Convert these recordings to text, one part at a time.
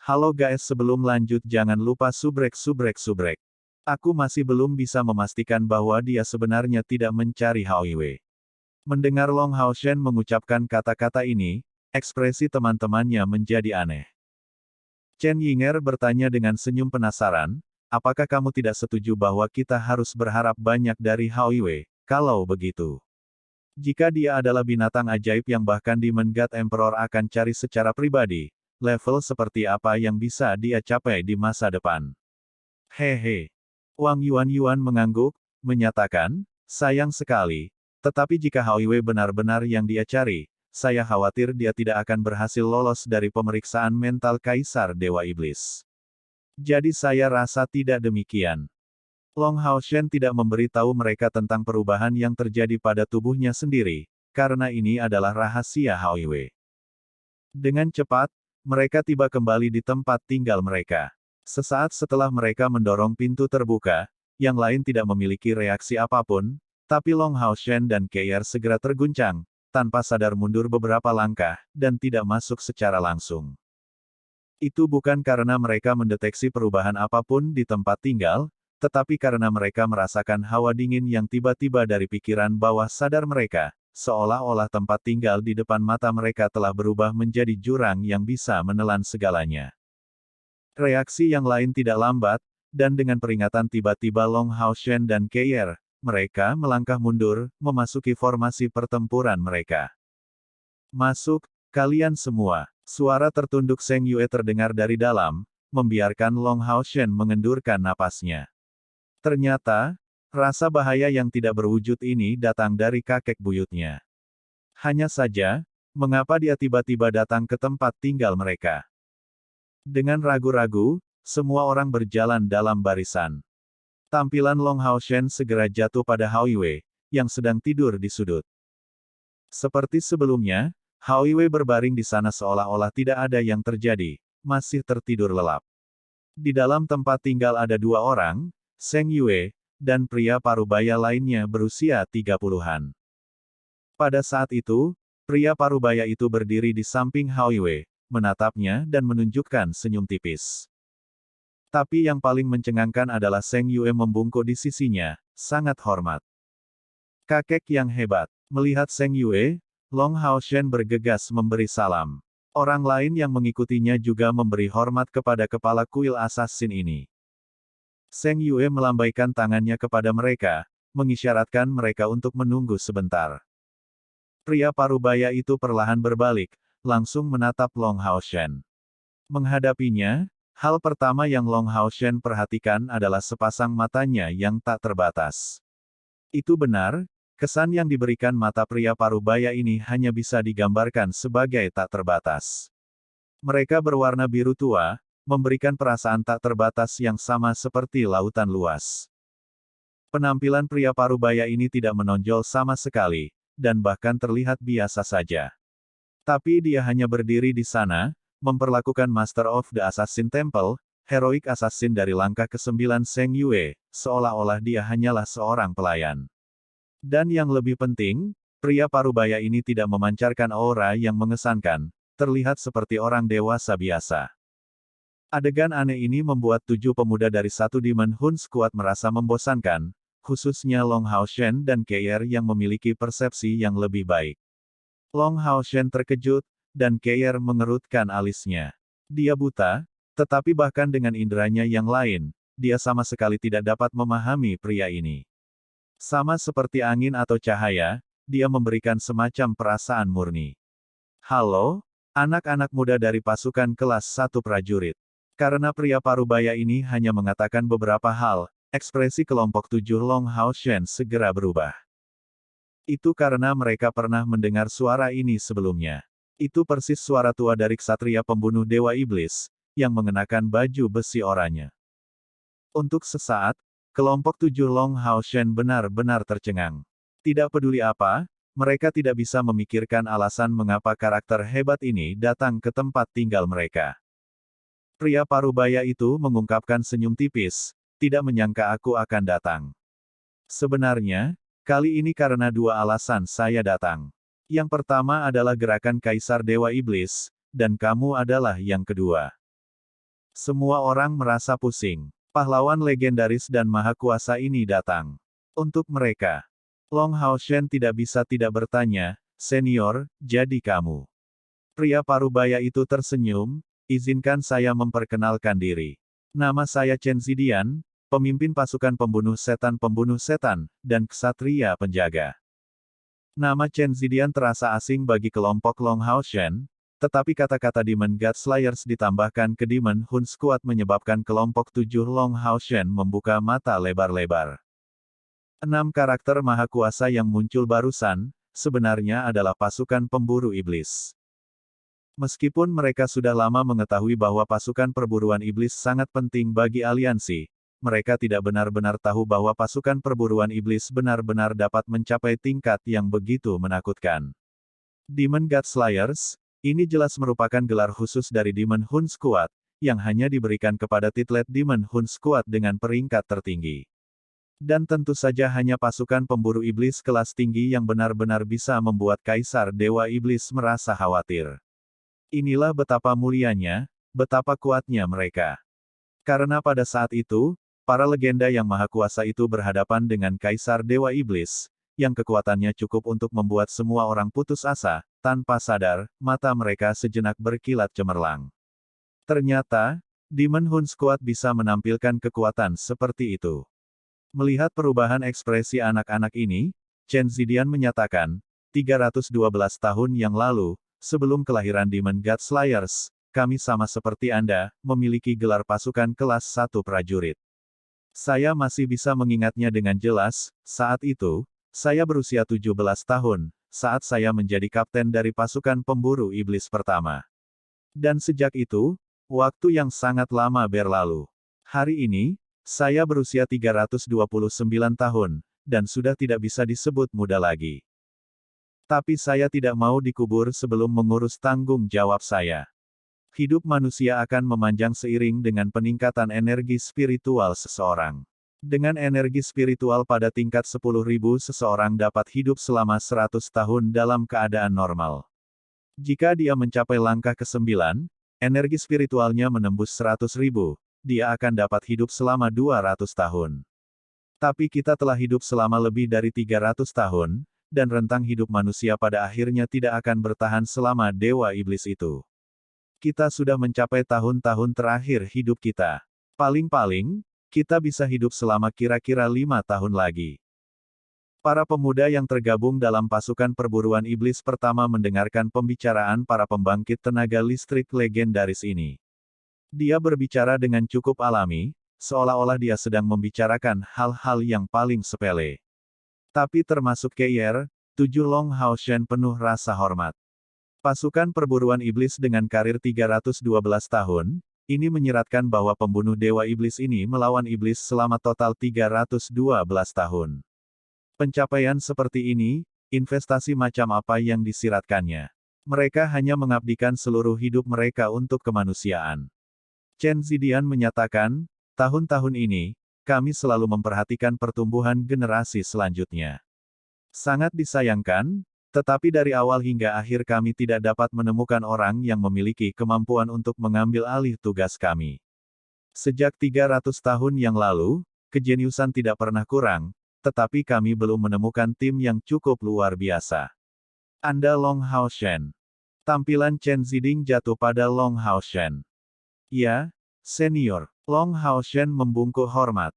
Halo guys, sebelum lanjut jangan lupa subrek. Aku masih belum bisa memastikan bahwa dia sebenarnya tidak mencari Hao Yue. Mendengar Long Hao Shen mengucapkan kata-kata ini, ekspresi teman-temannya menjadi aneh. Chen Yinger bertanya dengan senyum penasaran, apakah kamu tidak setuju bahwa kita harus berharap banyak dari Hao Yue, kalau begitu? Jika dia adalah binatang ajaib yang bahkan Demon God Emperor akan cari secara pribadi, level seperti apa yang bisa dia capai di masa depan? Hehe. Wang Yuan mengangguk, menyatakan, sayang sekali. Tetapi jika Hao Yue benar-benar yang dia cari, saya khawatir dia tidak akan berhasil lolos dari pemeriksaan mental Kaisar Dewa Iblis. Jadi saya rasa tidak demikian. Long Hao Shen tidak memberitahu mereka tentang perubahan yang terjadi pada tubuhnya sendiri, karena ini adalah rahasia Hao Yue. Dengan cepat, mereka tiba kembali di tempat tinggal mereka. Sesaat setelah mereka mendorong pintu terbuka, yang lain tidak memiliki reaksi apapun, tapi Long Hao Shen dan Keir segera terguncang, tanpa sadar mundur beberapa langkah, dan tidak masuk secara langsung. Itu bukan karena mereka mendeteksi perubahan apapun di tempat tinggal, tetapi karena mereka merasakan hawa dingin yang tiba-tiba dari pikiran bawah sadar mereka, seolah-olah tempat tinggal di depan mata mereka telah berubah menjadi jurang yang bisa menelan segalanya. Reaksi yang lain tidak lambat, dan dengan peringatan tiba-tiba Long Hao Shen dan Keir, mereka melangkah mundur, memasuki formasi pertempuran mereka. Masuk, kalian semua. Suara tertunduk Seng Yue terdengar dari dalam, membiarkan Long Hao Shen mengendurkan napasnya. Ternyata, rasa bahaya yang tidak berwujud ini datang dari kakek buyutnya. Hanya saja, mengapa dia tiba-tiba datang ke tempat tinggal mereka? Dengan ragu-ragu, semua orang berjalan dalam barisan. Tampilan Long Hao Shen segera jatuh pada Hao Yue, yang sedang tidur di sudut. Seperti sebelumnya, Hao Yue berbaring di sana seolah-olah tidak ada yang terjadi, masih tertidur lelap. Di dalam tempat tinggal ada dua orang, Seng Yue, dan pria parubaya lainnya berusia 30-an. Pada saat itu, pria parubaya itu berdiri di samping Hao Yue, menatapnya dan menunjukkan senyum tipis. Tapi yang paling mencengangkan adalah Seng Yue membungkuk di sisinya, sangat hormat. Kakek yang hebat. Melihat Seng Yue, Long Hao Shen bergegas memberi salam. Orang lain yang mengikutinya juga memberi hormat kepada kepala kuil assassin ini. Seng Yue melambaikan tangannya kepada mereka, mengisyaratkan mereka untuk menunggu sebentar. Pria parubaya itu perlahan berbalik, langsung menatap Long Hao Shen. Menghadapinya, hal pertama yang Long Hao Shen perhatikan adalah sepasang matanya yang tak terbatas. Itu benar, kesan yang diberikan mata pria parubaya ini hanya bisa digambarkan sebagai tak terbatas. Mereka berwarna biru tua, memberikan perasaan tak terbatas yang sama seperti lautan luas. Penampilan pria parubaya ini tidak menonjol sama sekali, dan bahkan terlihat biasa saja. Tapi dia hanya berdiri di sana, memperlakukan Master of the Assassin Temple, heroik assassin dari langkah ke-9 Seng Yue, seolah-olah dia hanyalah seorang pelayan. Dan yang lebih penting, pria parubaya ini tidak memancarkan aura yang mengesankan, terlihat seperti orang dewasa biasa. Adegan aneh ini membuat 7 pemuda dari satu Demon Hun Squad merasa membosankan, khususnya Long Hao Shen dan Keir yang memiliki persepsi yang lebih baik. Long Hao Shen terkejut, dan Keir mengerutkan alisnya. Dia buta, tetapi bahkan dengan inderanya yang lain, dia sama sekali tidak dapat memahami pria ini. Sama seperti angin atau cahaya, dia memberikan semacam perasaan murni. Halo, anak-anak muda dari pasukan kelas 1 prajurit. Karena pria parubaya ini hanya mengatakan beberapa hal, ekspresi kelompok 7 Long Hao Shen segera berubah. Itu karena mereka pernah mendengar suara ini sebelumnya. Itu persis suara tua dari ksatria pembunuh Dewa Iblis, yang mengenakan baju besi oranye. Untuk sesaat, kelompok 7 Long Hao Shen benar-benar tercengang. Tidak peduli apa, mereka tidak bisa memikirkan alasan mengapa karakter hebat ini datang ke tempat tinggal mereka. Pria parubaya itu mengungkapkan senyum tipis, tidak menyangka aku akan datang. Sebenarnya, kali ini karena dua alasan saya datang. Yang pertama adalah gerakan Kaisar Dewa Iblis, dan kamu adalah yang kedua. Semua orang merasa pusing. Pahlawan legendaris dan maha kuasa ini datang. Untuk mereka, Long Hao Shen tidak bisa tidak bertanya, "Senior, jadi kamu?" Pria parubaya itu tersenyum, "Izinkan saya memperkenalkan diri. Nama saya Chen Zidian, pemimpin pasukan pembunuh setan, dan ksatria penjaga." Nama Chen Zidian terasa asing bagi kelompok Long Hao Shen, tetapi kata-kata Demon God Slayers ditambahkan ke Demon Hun Squad menyebabkan kelompok 7 Long Hao Shen membuka mata lebar-lebar. 6 karakter maha kuasa yang muncul barusan, sebenarnya adalah pasukan pemburu iblis. Meskipun mereka sudah lama mengetahui bahwa pasukan perburuan iblis sangat penting bagi aliansi, mereka tidak benar-benar tahu bahwa pasukan perburuan iblis benar-benar dapat mencapai tingkat yang begitu menakutkan. Demon God Slayers, ini jelas merupakan gelar khusus dari Demon Hun Squad, yang hanya diberikan kepada titlet Demon Hun Squad dengan peringkat tertinggi. Dan tentu saja hanya pasukan pemburu iblis kelas tinggi yang benar-benar bisa membuat Kaisar Dewa Iblis merasa khawatir. Inilah betapa mulianya, betapa kuatnya mereka. Karena pada saat itu, para legenda yang maha kuasa itu berhadapan dengan Kaisar Dewa Iblis, yang kekuatannya cukup untuk membuat semua orang putus asa, tanpa sadar, mata mereka sejenak berkilat cemerlang. Ternyata, Demon Hun Squad bisa menampilkan kekuatan seperti itu. Melihat perubahan ekspresi anak-anak ini, Chen Zidian menyatakan, 312 tahun yang lalu, sebelum kelahiran Demon God Slayers, kami sama seperti Anda, memiliki gelar pasukan kelas 1 prajurit. Saya masih bisa mengingatnya dengan jelas, saat itu, saya berusia 17 tahun, saat saya menjadi kapten dari pasukan pemburu iblis pertama. Dan sejak itu, waktu yang sangat lama berlalu. Hari ini, saya berusia 329 tahun, dan sudah tidak bisa disebut muda lagi. Tapi saya tidak mau dikubur sebelum mengurus tanggung jawab saya. Hidup manusia akan memanjang seiring dengan peningkatan energi spiritual seseorang. Dengan energi spiritual pada tingkat 10.000 seseorang dapat hidup selama 100 tahun dalam keadaan normal. Jika dia mencapai langkah ke-9, energi spiritualnya menembus 100.000, dia akan dapat hidup selama 200 tahun. Tapi kita telah hidup selama lebih dari 300 tahun, dan rentang hidup manusia pada akhirnya tidak akan bertahan selama Dewa Iblis itu. Kita sudah mencapai tahun-tahun terakhir hidup kita. Paling-paling, kita bisa hidup selama kira-kira 5 tahun lagi. Para pemuda yang tergabung dalam pasukan perburuan iblis pertama mendengarkan pembicaraan para pembangkit tenaga listrik legendaris ini. Dia berbicara dengan cukup alami, seolah-olah dia sedang membicarakan hal-hal yang paling sepele. Tapi termasuk Keir, 7 Long Hao Shen penuh rasa hormat. Pasukan perburuan iblis dengan karir 312 tahun, ini menyiratkan bahwa pembunuh dewa iblis ini melawan iblis selama total 312 tahun. Pencapaian seperti ini, investasi macam apa yang disiratkannya? Mereka hanya mengabdikan seluruh hidup mereka untuk kemanusiaan. Chen Zidian menyatakan, tahun-tahun ini, kami selalu memperhatikan pertumbuhan generasi selanjutnya. Sangat disayangkan, tetapi dari awal hingga akhir kami tidak dapat menemukan orang yang memiliki kemampuan untuk mengambil alih tugas kami. Sejak 300 tahun yang lalu, kejeniusan tidak pernah kurang, tetapi kami belum menemukan tim yang cukup luar biasa. Anda Long Hao Shen. Tampilan Chen Ziding jatuh pada Long Hao Shen. Ya, senior. Long Hao Shen membungkuk hormat.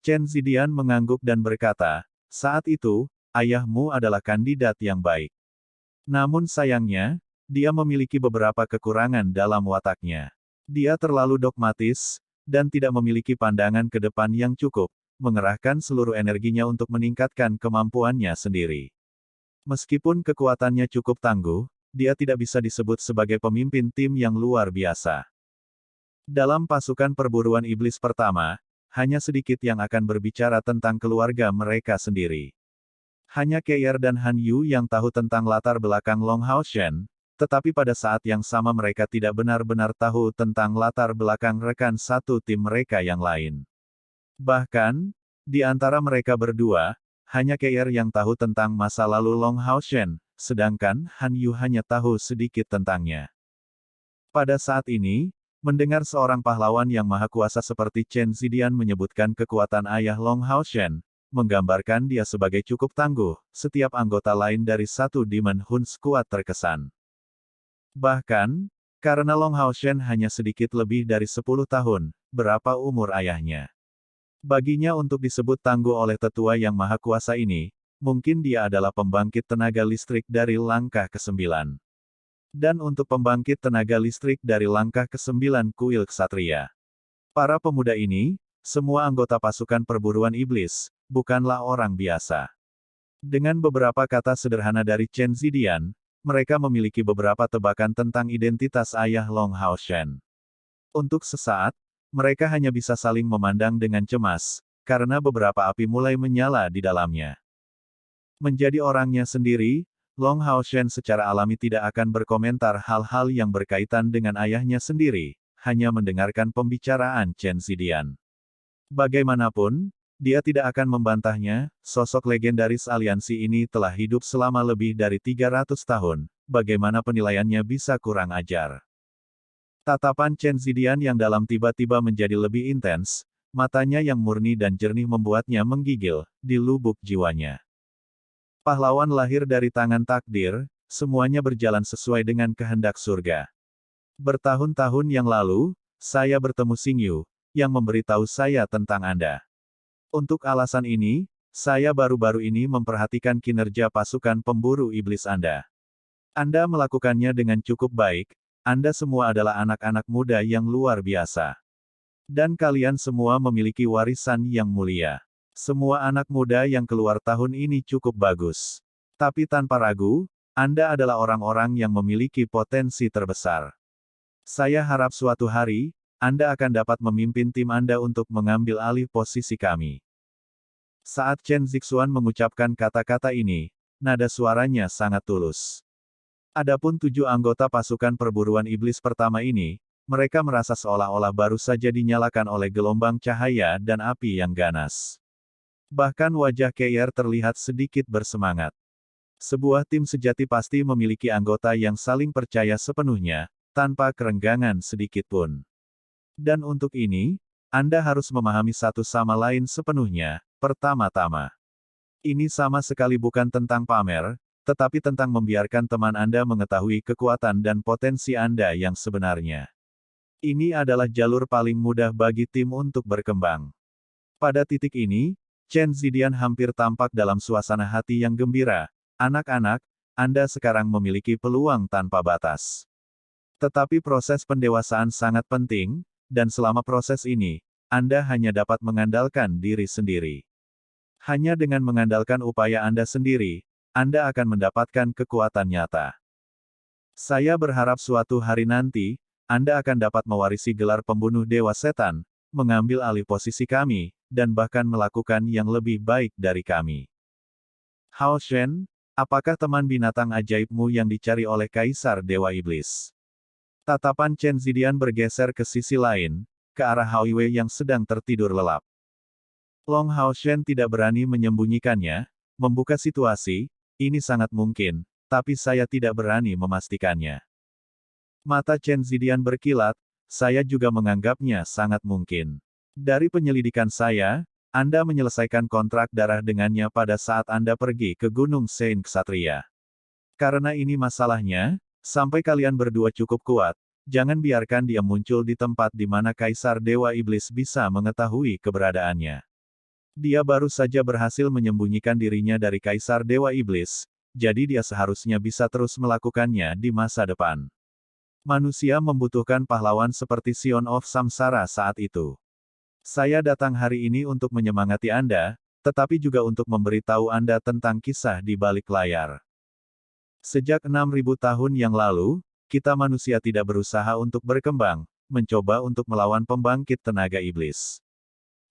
Chen Zidian mengangguk dan berkata, saat itu, ayahmu adalah kandidat yang baik. Namun sayangnya, dia memiliki beberapa kekurangan dalam wataknya. Dia terlalu dogmatis, dan tidak memiliki pandangan ke depan yang cukup, mengerahkan seluruh energinya untuk meningkatkan kemampuannya sendiri. Meskipun kekuatannya cukup tangguh, dia tidak bisa disebut sebagai pemimpin tim yang luar biasa. Dalam pasukan perburuan iblis pertama, hanya sedikit yang akan berbicara tentang keluarga mereka sendiri. Hanya Keir dan Han Yu yang tahu tentang latar belakang Long Hao Shen, tetapi pada saat yang sama mereka tidak benar-benar tahu tentang latar belakang rekan satu tim mereka yang lain. Bahkan, di antara mereka berdua, hanya Keir yang tahu tentang masa lalu Long Hao Shen, sedangkan Han Yu hanya tahu sedikit tentangnya. Pada saat ini, Mendengar seorang pahlawan yang maha kuasa seperti Chen Zidian menyebutkan kekuatan ayah Long Hao Shen, menggambarkan dia sebagai cukup tangguh, setiap anggota lain dari satu Demon Hun Squad terkesan. Bahkan, karena Long Hao Shen hanya sedikit lebih dari 10 tahun, berapa umur ayahnya. Baginya untuk disebut tangguh oleh tetua yang maha kuasa ini, mungkin dia adalah pembangkit tenaga listrik dari langkah ke-9. Dan untuk pembangkit tenaga listrik dari langkah ke-9 kuil ksatria. Para pemuda ini, semua anggota pasukan perburuan iblis, bukanlah orang biasa. Dengan beberapa kata sederhana dari Chen Zidian, mereka memiliki beberapa tebakan tentang identitas ayah Long Hao Shen. Untuk sesaat, mereka hanya bisa saling memandang dengan cemas, karena beberapa api mulai menyala di dalamnya. Menjadi orangnya sendiri, Long Hao Shen secara alami tidak akan berkomentar hal-hal yang berkaitan dengan ayahnya sendiri, hanya mendengarkan pembicaraan Chen Zidian. Bagaimanapun, dia tidak akan membantahnya, sosok legendaris aliansi ini telah hidup selama lebih dari 300 tahun, bagaimana penilaiannya bisa kurang ajar. Tatapan Chen Zidian yang dalam tiba-tiba menjadi lebih intens, matanya yang murni dan jernih membuatnya menggigil, di lubuk jiwanya. Pahlawan lahir dari tangan takdir, semuanya berjalan sesuai dengan kehendak surga. Bertahun-tahun yang lalu, saya bertemu Xing Yu, yang memberitahu saya tentang Anda. Untuk alasan ini, saya baru-baru ini memperhatikan kinerja pasukan pemburu iblis Anda. Anda melakukannya dengan cukup baik, Anda semua adalah anak-anak muda yang luar biasa. Dan kalian semua memiliki warisan yang mulia. Semua anak muda yang keluar tahun ini cukup bagus. Tapi tanpa ragu, Anda adalah orang-orang yang memiliki potensi terbesar. Saya harap suatu hari, Anda akan dapat memimpin tim Anda untuk mengambil alih posisi kami. Saat Chen Zixuan mengucapkan kata-kata ini, nada suaranya sangat tulus. Adapun 7 anggota pasukan perburuan iblis pertama ini, mereka merasa seolah-olah baru saja dinyalakan oleh gelombang cahaya dan api yang ganas. Bahkan wajah Keir terlihat sedikit bersemangat. Sebuah tim sejati pasti memiliki anggota yang saling percaya sepenuhnya, tanpa kerenggangan sedikit pun. Dan untuk ini, Anda harus memahami satu sama lain sepenuhnya, pertama-tama. Ini sama sekali bukan tentang pamer, tetapi tentang membiarkan teman Anda mengetahui kekuatan dan potensi Anda yang sebenarnya. Ini adalah jalur paling mudah bagi tim untuk berkembang. Pada titik ini, Chen Zidian hampir tampak dalam suasana hati yang gembira. Anak-anak, Anda sekarang memiliki peluang tanpa batas. Tetapi proses pendewasaan sangat penting, dan selama proses ini, Anda hanya dapat mengandalkan diri sendiri. Hanya dengan mengandalkan upaya Anda sendiri, Anda akan mendapatkan kekuatan nyata. Saya berharap suatu hari nanti, Anda akan dapat mewarisi gelar pembunuh Dewa Setan, mengambil alih posisi kami, dan bahkan melakukan yang lebih baik dari kami. Hao Shen, apakah teman binatang ajaibmu yang dicari oleh Kaisar Dewa Iblis? Tatapan Chen Zidian bergeser ke sisi lain, ke arah Hao Wei yang sedang tertidur lelap. Long Hao Shen tidak berani menyembunyikannya, membuka situasi, ini sangat mungkin, tapi saya tidak berani memastikannya. Mata Chen Zidian berkilat, saya juga menganggapnya sangat mungkin. Dari penyelidikan saya, Anda menyelesaikan kontrak darah dengannya pada saat Anda pergi ke Gunung Sein Ksatria. Karena ini masalahnya, sampai kalian berdua cukup kuat, jangan biarkan dia muncul di tempat di mana Kaisar Dewa Iblis bisa mengetahui keberadaannya. Dia baru saja berhasil menyembunyikan dirinya dari Kaisar Dewa Iblis, jadi dia seharusnya bisa terus melakukannya di masa depan. Manusia membutuhkan pahlawan seperti Sion of Samsara saat itu. Saya datang hari ini untuk menyemangati Anda, tetapi juga untuk memberitahu Anda tentang kisah di balik layar. Sejak 6.000 tahun yang lalu, kita manusia tidak berusaha untuk berkembang, mencoba untuk melawan pembangkit tenaga iblis.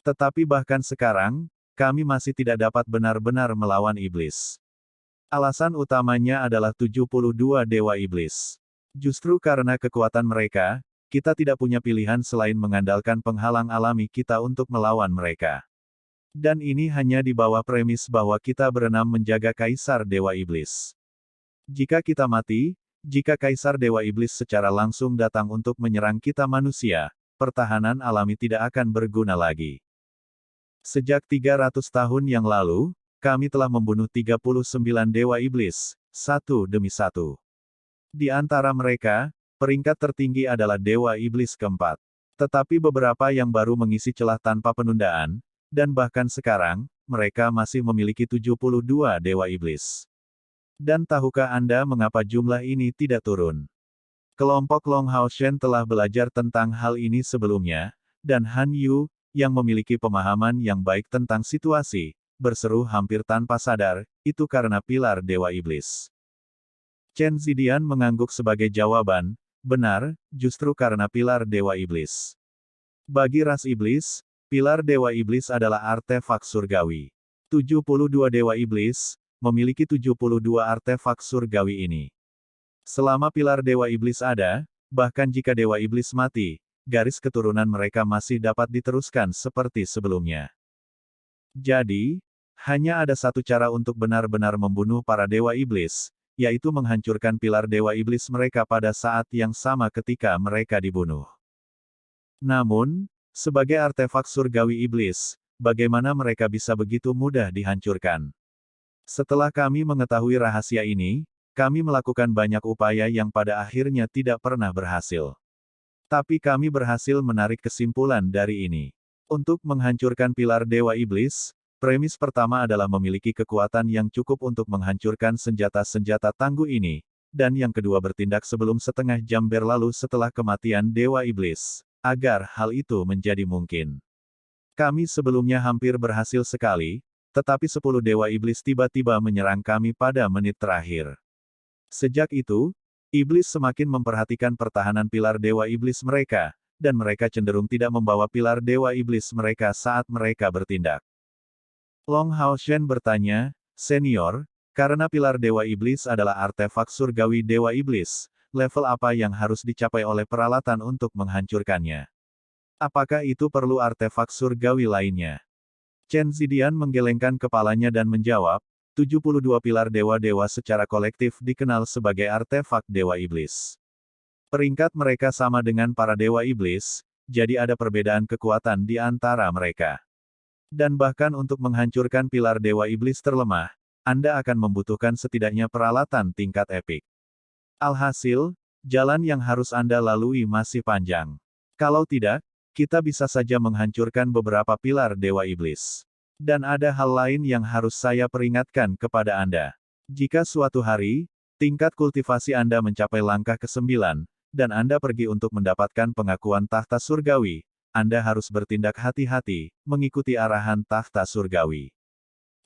Tetapi bahkan sekarang, kami masih tidak dapat benar-benar melawan iblis. Alasan utamanya adalah 72 dewa iblis. Justru karena kekuatan mereka, kita tidak punya pilihan selain mengandalkan penghalang alami kita untuk melawan mereka. Dan ini hanya di bawah premis bahwa kita berenam menjaga Kaisar Dewa Iblis. Jika kita mati, Jika Kaisar Dewa Iblis secara langsung datang untuk menyerang kita manusia, pertahanan alami tidak akan berguna lagi. Sejak 300 tahun yang lalu, kami telah membunuh 39 Dewa Iblis, satu demi satu. Di antara mereka, peringkat tertinggi adalah Dewa Iblis keempat. Tetapi beberapa yang baru mengisi celah tanpa penundaan, dan bahkan sekarang, mereka masih memiliki 72 Dewa Iblis. Dan tahukah Anda mengapa jumlah ini tidak turun? Kelompok Long Hao Shen telah belajar tentang hal ini sebelumnya, dan Han Yu, yang memiliki pemahaman yang baik tentang situasi, berseru hampir tanpa sadar, itu karena pilar Dewa Iblis. Chen Zidian mengangguk sebagai jawaban, benar, justru karena pilar Dewa Iblis. Bagi ras Iblis, pilar Dewa Iblis adalah artefak surgawi. 72 Dewa Iblis memiliki 72 artefak surgawi ini. Selama pilar Dewa Iblis ada, bahkan jika Dewa Iblis mati, garis keturunan mereka masih dapat diteruskan seperti sebelumnya. Jadi, hanya ada satu cara untuk benar-benar membunuh para Dewa Iblis, yaitu menghancurkan pilar Dewa Iblis mereka pada saat yang sama ketika mereka dibunuh. Namun, sebagai artefak surgawi Iblis, bagaimana mereka bisa begitu mudah dihancurkan? Setelah kami mengetahui rahasia ini, kami melakukan banyak upaya yang pada akhirnya tidak pernah berhasil. Tapi kami berhasil menarik kesimpulan dari ini. Untuk menghancurkan pilar Dewa Iblis, premis pertama adalah memiliki kekuatan yang cukup untuk menghancurkan senjata-senjata tangguh ini, dan yang kedua bertindak sebelum setengah jam berlalu setelah kematian Dewa Iblis, agar hal itu menjadi mungkin. Kami sebelumnya hampir berhasil sekali, tetapi 10 Dewa Iblis tiba-tiba menyerang kami pada menit terakhir. Sejak itu, Iblis semakin memperhatikan pertahanan pilar Dewa Iblis mereka, dan mereka cenderung tidak membawa pilar Dewa Iblis mereka saat mereka bertindak. Long Hao Shen bertanya, Senior, karena pilar Dewa Iblis adalah artefak surgawi Dewa Iblis, level apa yang harus dicapai oleh peralatan untuk menghancurkannya? Apakah itu perlu artefak surgawi lainnya? Chen Zidian menggelengkan kepalanya dan menjawab, 72 pilar dewa-dewa secara kolektif dikenal sebagai artefak Dewa Iblis. Peringkat mereka sama dengan para Dewa Iblis, jadi ada perbedaan kekuatan di antara mereka. Dan bahkan untuk menghancurkan pilar Dewa Iblis terlemah, Anda akan membutuhkan setidaknya peralatan tingkat epik. Alhasil, jalan yang harus Anda lalui masih panjang. Kalau tidak, kita bisa saja menghancurkan beberapa pilar Dewa Iblis. Dan ada hal lain yang harus saya peringatkan kepada Anda. Jika suatu hari, tingkat kultivasi Anda mencapai langkah ke-9, dan Anda pergi untuk mendapatkan pengakuan tahta surgawi, Anda harus bertindak hati-hati, mengikuti arahan tahta surgawi.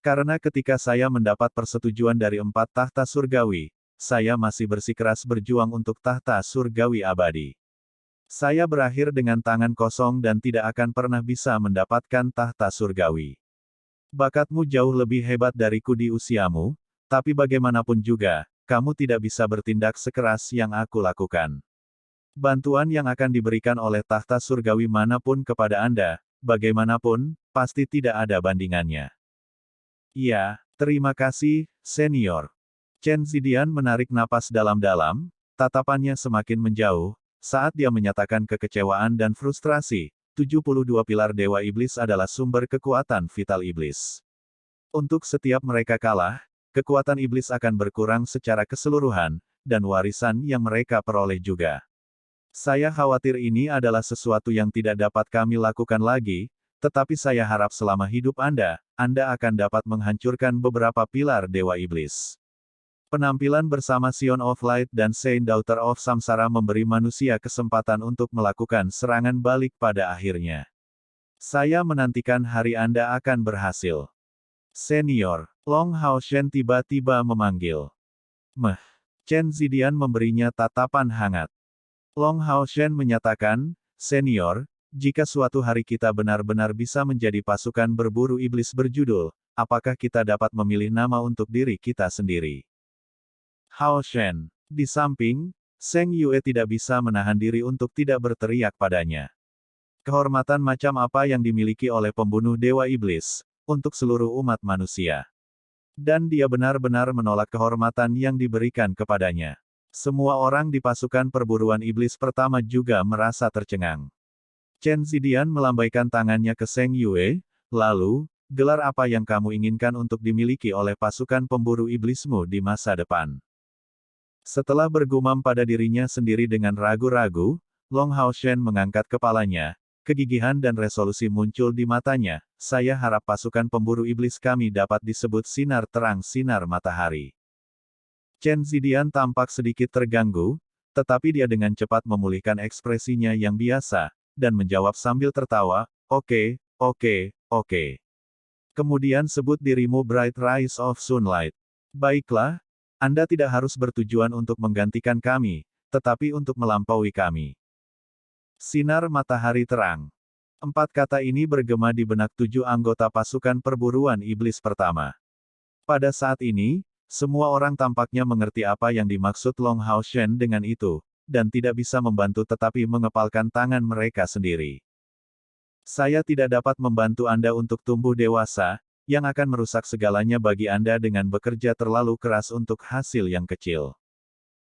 Karena ketika saya mendapat persetujuan dari 4 tahta surgawi, saya masih bersikeras berjuang untuk tahta surgawi abadi. Saya berakhir dengan tangan kosong dan tidak akan pernah bisa mendapatkan tahta surgawi. Bakatmu jauh lebih hebat dariku di usiamu, tapi bagaimanapun juga, kamu tidak bisa bertindak sekeras yang aku lakukan. Bantuan yang akan diberikan oleh tahta surgawi manapun kepada Anda, bagaimanapun, pasti tidak ada bandingannya. Iya, terima kasih, Senior. Chen Zidian menarik napas dalam-dalam, tatapannya semakin menjauh, saat dia menyatakan kekecewaan dan frustrasi. 72 pilar Dewa Iblis adalah sumber kekuatan vital Iblis. Untuk setiap mereka kalah, kekuatan Iblis akan berkurang secara keseluruhan, dan warisan yang mereka peroleh juga. Saya khawatir ini adalah sesuatu yang tidak dapat kami lakukan lagi, tetapi saya harap selama hidup Anda akan dapat menghancurkan beberapa pilar Dewa Iblis. Penampilan bersama Sion of Light dan Saint Daughter of Samsara memberi manusia kesempatan untuk melakukan serangan balik pada akhirnya. Saya menantikan hari Anda akan berhasil. Senior, Long Hao Shen tiba-tiba memanggil. Chen Zidian memberinya tatapan hangat. Long Hao Shen menyatakan, Senior, jika suatu hari kita benar-benar bisa menjadi pasukan berburu iblis berjudul, apakah kita dapat memilih nama untuk diri kita sendiri? Hao Shen. Di samping, Seng Yue tidak bisa menahan diri untuk tidak berteriak padanya. Kehormatan macam apa yang dimiliki oleh pembunuh Dewa Iblis, untuk seluruh umat manusia. Dan dia benar-benar menolak kehormatan yang diberikan kepadanya. Semua orang di pasukan perburuan iblis pertama juga merasa tercengang. Chen Zidian melambaikan tangannya ke Seng Yue, lalu, gelar apa yang kamu inginkan untuk dimiliki oleh pasukan pemburu iblismu di masa depan? Setelah bergumam pada dirinya sendiri dengan ragu-ragu, Long Hao Shen mengangkat kepalanya, kegigihan dan resolusi muncul di matanya, saya harap pasukan pemburu iblis kami dapat disebut sinar terang sinar matahari. Chen Zidian tampak sedikit terganggu, tetapi dia dengan cepat memulihkan ekspresinya yang biasa, dan menjawab sambil tertawa, oke, oke, oke. Kemudian sebut dirimu Bright Rise of Sunlight. Baiklah, Anda tidak harus bertujuan untuk menggantikan kami, tetapi untuk melampaui kami. Sinar matahari terang. 4 kata ini bergema di benak 7 anggota pasukan perburuan iblis pertama. Pada saat ini, semua orang tampaknya mengerti apa yang dimaksud Long Hao Shen dengan itu, dan tidak bisa membantu tetapi mengepalkan tangan mereka sendiri. Saya tidak dapat membantu Anda untuk tumbuh dewasa, yang akan merusak segalanya bagi Anda dengan bekerja terlalu keras untuk hasil yang kecil.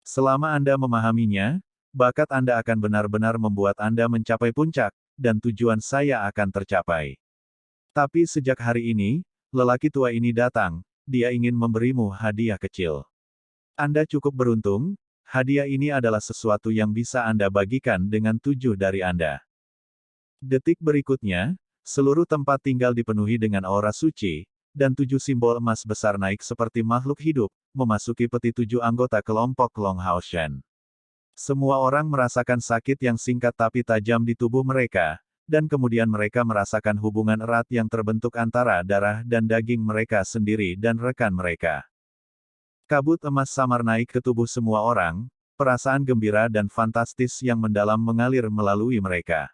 Selama Anda memahaminya, bakat Anda akan benar-benar membuat Anda mencapai puncak, dan tujuan saya akan tercapai. Tapi sejak hari ini, lelaki tua ini datang, dia ingin memberimu hadiah kecil. Anda cukup beruntung, hadiah ini adalah sesuatu yang bisa Anda bagikan dengan 7 dari Anda. Detik berikutnya, seluruh tempat tinggal dipenuhi dengan aura suci, dan 7 simbol emas besar naik seperti makhluk hidup, memasuki peti 7 anggota kelompok Long Hao Shen. Semua orang merasakan sakit yang singkat tapi tajam di tubuh mereka, dan kemudian mereka merasakan hubungan erat yang terbentuk antara darah dan daging mereka sendiri dan rekan mereka. Kabut emas samar naik ke tubuh semua orang, perasaan gembira dan fantastis yang mendalam mengalir melalui mereka.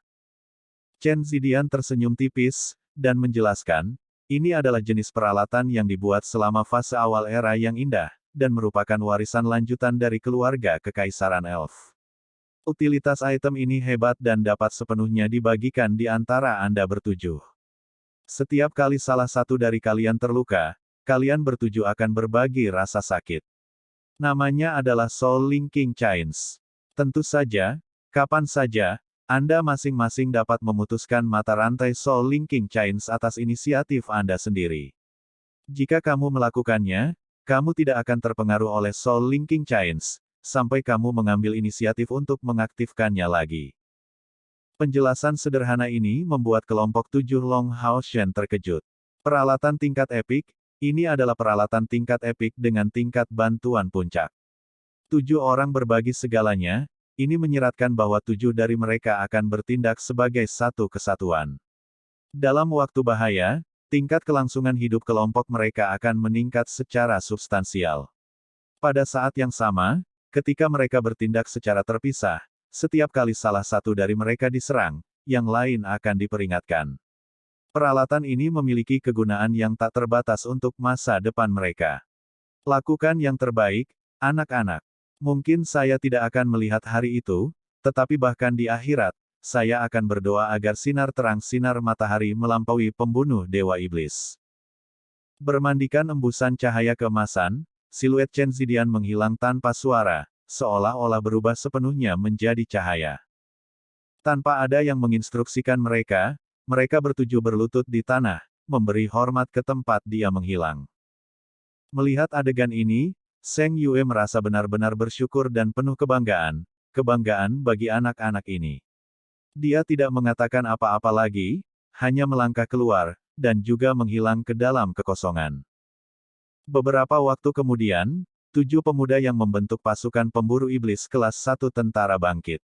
Chen Zidian tersenyum tipis, dan menjelaskan, ini adalah jenis peralatan yang dibuat selama fase awal era yang indah, dan merupakan warisan lanjutan dari keluarga Kekaisaran Elf. Utilitas item ini hebat dan dapat sepenuhnya dibagikan di antara Anda bertujuh. Setiap kali salah satu dari kalian terluka, kalian bertujuh akan berbagi rasa sakit. Namanya adalah Soul Linking Chains. Tentu saja, kapan saja, Anda masing-masing dapat memutuskan mata rantai Soul Linking Chains atas inisiatif Anda sendiri. Jika kamu melakukannya, kamu tidak akan terpengaruh oleh Soul Linking Chains, sampai kamu mengambil inisiatif untuk mengaktifkannya lagi. Penjelasan sederhana ini membuat kelompok 7 Long Hao Shen terkejut. Peralatan tingkat epik, ini adalah peralatan tingkat epik dengan tingkat bantuan puncak. 7 orang berbagi segalanya, ini menyiratkan bahwa 7 dari mereka akan bertindak sebagai satu kesatuan. Dalam waktu bahaya, tingkat kelangsungan hidup kelompok mereka akan meningkat secara substansial. Pada saat yang sama, ketika mereka bertindak secara terpisah, setiap kali salah satu dari mereka diserang, yang lain akan diperingatkan. Peralatan ini memiliki kegunaan yang tak terbatas untuk masa depan mereka. Lakukan yang terbaik, anak-anak. Mungkin saya tidak akan melihat hari itu, tetapi bahkan di akhirat, saya akan berdoa agar sinar terang sinar matahari melampaui pembunuh dewa iblis. Bermandikan embusan cahaya keemasan, siluet Chen Zidian menghilang tanpa suara, seolah-olah berubah sepenuhnya menjadi cahaya. Tanpa ada yang menginstruksikan mereka, mereka bertujuh berlutut di tanah, memberi hormat ke tempat dia menghilang. Melihat adegan ini, Seng Yue merasa benar-benar bersyukur dan penuh kebanggaan bagi anak-anak ini. Dia tidak mengatakan apa-apa lagi, hanya melangkah keluar, dan juga menghilang ke dalam kekosongan. Beberapa waktu kemudian, 7 pemuda yang membentuk pasukan pemburu iblis kelas 1 tentara bangkit.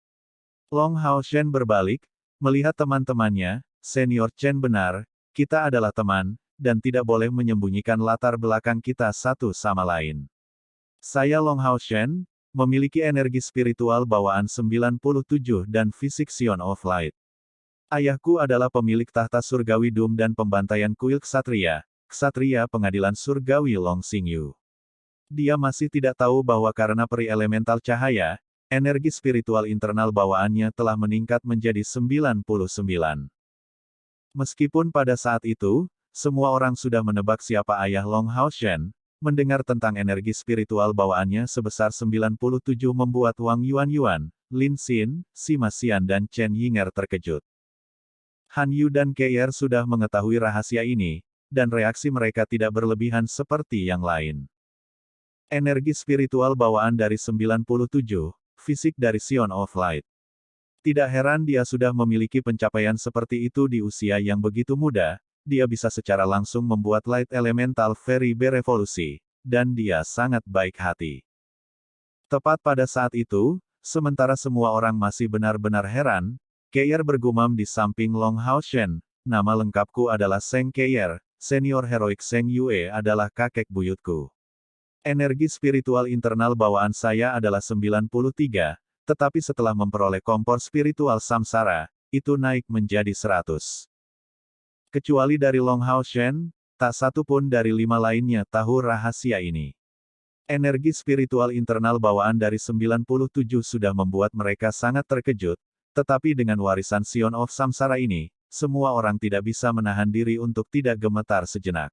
Long Hao Shen berbalik, melihat teman-temannya, Senior Chen benar, kita adalah teman, dan tidak boleh menyembunyikan latar belakang kita satu sama lain. Saya Long Hao Shen, memiliki energi spiritual bawaan 97 dan fisik Sion of Light. Ayahku adalah pemilik tahta surgawi Doom dan pembantaian kuil Ksatria, Ksatria Pengadilan Surgawi Long Xingyu. Dia masih tidak tahu bahwa karena peri elemental cahaya, energi spiritual internal bawaannya telah meningkat menjadi 99. Meskipun pada saat itu, semua orang sudah menebak siapa ayah Long Hao Shen, Mendengar tentang energi spiritual bawaannya sebesar 97 membuat Wang Yuan, Lin Xin, Sima Xian dan Chen Yinger terkejut. Han Yu dan Keier sudah mengetahui rahasia ini, dan reaksi mereka tidak berlebihan seperti yang lain. Energi spiritual bawaan dari 97, fisik dari Sion of Light. Tidak heran dia sudah memiliki pencapaian seperti itu di usia yang begitu muda, dia bisa secara langsung membuat Light Elemental Fairy berevolusi, dan dia sangat baik hati. Tepat pada saat itu, sementara semua orang masih benar-benar heran, Keier bergumam di samping Long Hao Shen, nama lengkapku adalah Seng Keier, senior heroik Seng Yue adalah kakek buyutku. Energi spiritual internal bawaan saya adalah 93, tetapi setelah memperoleh kompor spiritual samsara, itu naik menjadi 100. Kecuali dari Long Hao Shen, tak satu pun dari 5 lainnya tahu rahasia ini. Energi spiritual internal bawaan dari 97 sudah membuat mereka sangat terkejut, tetapi dengan warisan Sion of Samsara ini, semua orang tidak bisa menahan diri untuk tidak gemetar sejenak.